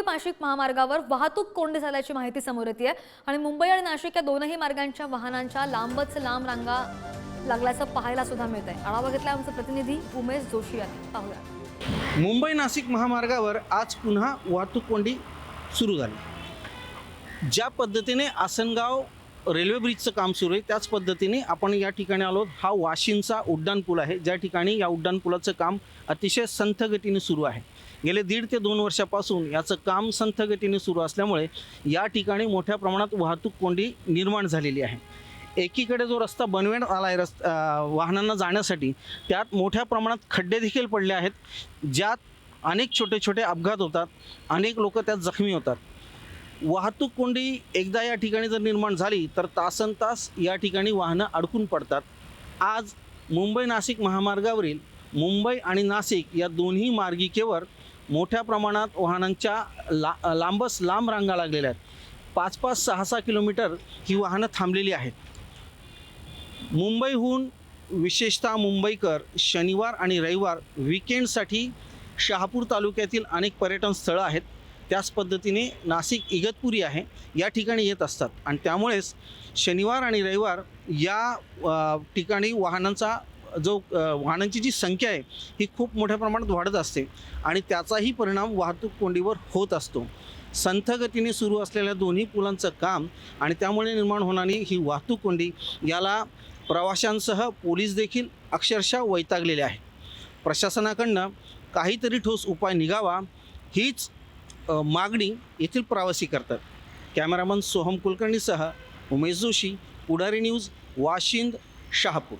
नाशिक महामार्गावर वाहतूक कोंडी झाल्याची माहिती समोर येते आणि मुंबई आणि नाशिक या दोनही मार्गांच्या वाहनांच्या लांबच लांब रांगा लागल्याचं पाहायला सुद्धा मिळत आहे। आढावा घेतला आमचे प्रतिनिधी उमेश जोशी यांनी। पाहूया। मुंबई नाशिक महामार्गावर आज पुन्हा वाहतूक कोंडी सुरू झाली। ज्या पद्धतीने आसनगाव रेल्वे ब्रिजचं काम सुरू आहे त्याच पद्धतीने आपण या ठिकाणी आलो। हा वाशिंदचा उड्डाणपूल आहे, ज्या ठिकाणी या उड्डाणपुलाचं काम अतिशय संथ गतीने सुरू आहे। गेले 1.5 ते 2 वर्षापासून याचं काम संथ गतीने सुरू असल्यामुळे या ठिकाणी मोठ्या प्रमाणात वाहतूक कोंडी निर्माण झालेली आहे। एकीकडे जो रस्ता बनवण्यात आला आहे वाहनांना जाण्यासाठी, त्यात मोठ्या प्रमाणात खड्डे देखील पडले आहेत, ज्यात अनेक छोटे छोटे अपघात होतात, अनेक लोक त्यात जखमी होतात। वाहतूक कोंडी एकदा या ठिकाणी जर निर्माण झाली तर तासनतास या ठिकाणी वाहनं अडकून पडतात। आज मुंबई नाशिक महामार्गावरील मुंबई आणि नाशिक या दोन्ही मार्गिकेवर मोठ्या प्रमाणात वाहनांच्या लांबच लांब रांगा लागलेल्या आहेत। 5-5, 6-6 किलोमीटर ही वाहनं थांबलेली आहेत। मुंबईहून विशेषतः मुंबईकर शनिवार आणि रविवार विकेंडसाठी शहापूर तालुक्यातील अनेक पर्यटन स्थळं आहेत, त्याच पद्धतीने नाशिक इगतपुरी आहे, या ठिकाणी येत असतात आणि त्यामुळेच शनिवार आणि रविवार या ठिकाणी वाहनांची जी संख्या आहे ही खूप मोठ्या प्रमाणात वाढत असते आणि त्याचाही परिणाम वाहतूक कोंडीवर होत असतो। संथ गतीने सुरू असलेल्या दोन्ही पुलांचं काम आणि त्यामुळे निर्माण होणारी ही वाहतूक कोंडी, याला प्रवाशांसह पोलीस देखील अक्षरशः वैतागलेले आहे। प्रशासनाकडनं काहीतरी ठोस उपाय निघावा हीच मागणी येथील प्रवासी करतात। कॅमेरामन सोहम कुलकर्णीसह उमेश जोशी, पुढारी न्यूज, वाशिंद, शहापूर।